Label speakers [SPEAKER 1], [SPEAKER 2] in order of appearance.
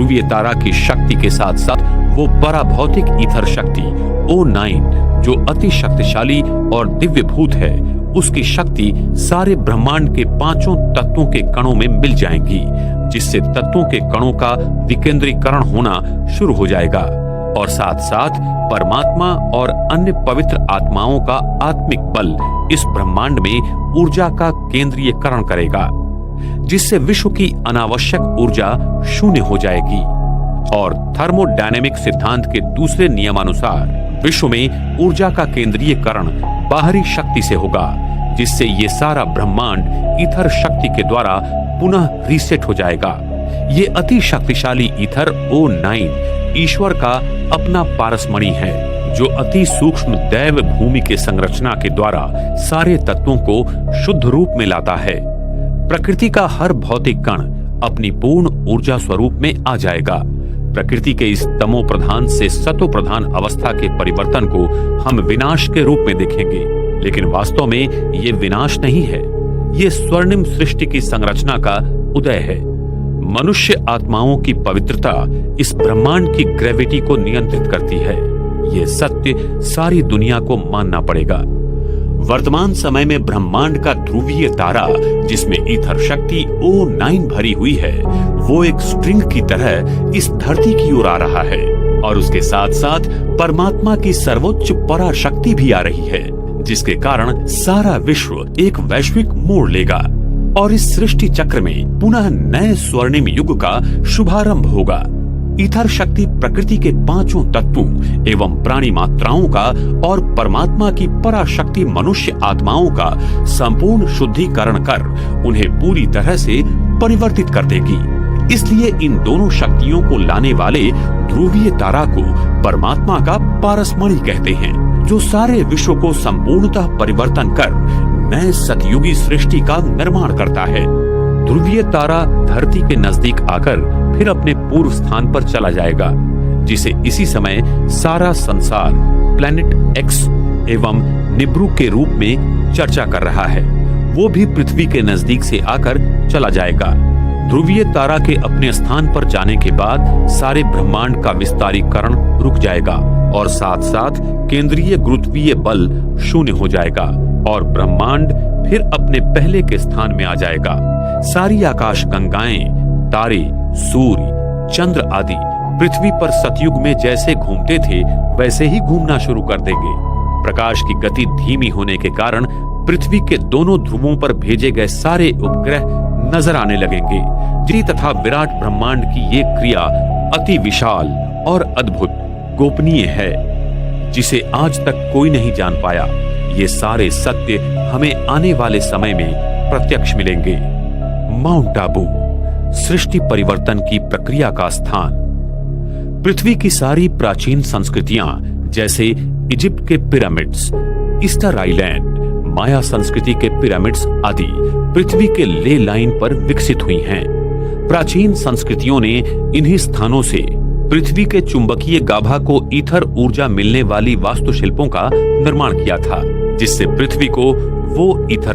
[SPEAKER 1] ध्रुवीय तारा की शक्ति के साथ साथ वो पराभौतिक ईथर शक्ति O9 जो अति शक्तिशाली और दिव्यभूत है, उसकी शक्ति सारे ब्रह्मांड के पांचों तत्वों के कणों में मिल जाएगी, जिससे तत्वों के कणों का विकेंद्रीकरण होना शुरू हो जाएगा और साथ साथ परमात्मा और अन्य पवित्र आत्माओं का आत्मिक बल इस ब्रह्मांड में ऊर्जा का केंद्रीयकरण करेगा, जिससे विश्व की अनावश्यक ऊर्जा शून्य हो जाएगी। और थर्मोडायनेमिक सिद्धांत के दूसरे नियमानुसार विश्व में ऊर्जा का केंद्रीयकरण बाहरी शक्ति से होगा, जिससे ये सारा ब्रह्मांड ईथर शक्ति के द्वारा पुनः रीसेट हो जाएगा। ये अति शक्तिशाली ईथर O9 ईश्वर का अपना पारसमणि है, जो अति सूक्ष्म दैव भूमि के संरचना के द्वारा सारे तत्वों को शुद्ध रूप में लाता है। प्रकृति का हर भौतिक कण अपनी पूर्ण ऊर्जा स्वरूप में आ जाएगा। प्रकृति के इस तमो प्रधान से सतो प्रधान अवस्था के परिवर्तन को हम विनाश के रूप में देखेंगे, लेकिन वास्तव में ये विनाश नहीं है, ये स्वर्णिम सृष्टि की संरचना का उदय है। मनुष्य आत्माओं की पवित्रता इस ब्रह्मांड की ग्रेविटी को नियंत्रित करती है। ये सत्य सारी दुनिया को मानना पड़ेगा। वर्तमान समय में ब्रह्मांड का ध्रुवीय तारा, जिसमें ईथर शक्ति O9 भरी हुई है, वो एक स्ट्रिंग की तरह इस धरती की ओर आ रहा है और उसके साथ साथ परमात्मा की सर्वोच्च पराशक्ति भी आ रही है, जिसके कारण सारा विश्व एक वैश्विक मोड़ लेगा और इस सृष्टि चक्र में पुनः नए स्वर्णिम युग का शुभारंभ होगा। ईथर शक्ति प्रकृति के पांचों तत्वों एवं प्राणी मात्राओं का और परमात्मा की पराशक्ति मनुष्य आत्माओं का संपूर्ण शुद्धिकरण कर उन्हें पूरी तरह से परिवर्तित कर देगी। इसलिए इन दोनों शक्तियों को लाने वाले ध्रुवीय तारा को परमात्मा का पारसमणि कहते हैं, जो सारे विश्व को संपूर्णतः परिवर्तन कर नए सतयुगी सृष्टि का निर्माण करता है। ध्रुवीय तारा धरती के नजदीक आकर फिर अपने पूर्व स्थान पर चला जाएगा, जिसे इसी समय सारा संसार प्लैनेट एक्स एवं निब्रू के रूप में चर्चा कर रहा है। वो भी पृथ्वी के नजदीक से आकर चला जाएगा। ध्रुवीय तारा के अपने स्थान पर जाने के बाद सारे ब्रह्मांड का विस्तारीकरण रुक जाएगा और साथ साथ केंद्रीय गुरुत्वीय बल शून्य हो जाएगा और ब्रह्मांड फिर अपने पहले के स्थान में आ जाएगा। सारी आकाश गंगाएं, तारे, सूर्य, चंद्र आदि पृथ्वी पर सतयुग में जैसे घूमते थे वैसे ही घूमना शुरू कर देंगे। प्रकाश की गति धीमी होने के कारण पृथ्वी के दोनों ध्रुवों पर भेजे गए सारे उपग्रह नजर आने लगेंगे। जी तथा विराट ब्रह्मांड की ये क्रिया अति विशाल और अद्भुत गोपनीय है, जिसे आज तक कोई नहीं जान पाया। ये सारे सत्य हमें आने वाले समय में प्रत्यक्ष मिलेंगे। माउंट आबू, सृष्टि परिवर्तन की प्रक्रिया का स्थान। पृथ्वी की सारी प्राचीन संस्कृतियां जैसे इजिप्ट के पिरामिड्स, ईस्टर आइलैंड, माया संस्कृति के पिरामिड्स आदि पृथ्वी के ले लाइन पर विकसित हुई हैं। प्राचीन संस्कृतियों ने इन्हीं स्थानों से पृथ्वी के चुंबकीय गाभा को ईथर ऊर्जा मिलने वाली वास्तुशिल्पों का निर्माण किया था, जिससे पृथ्वी को वो ईथर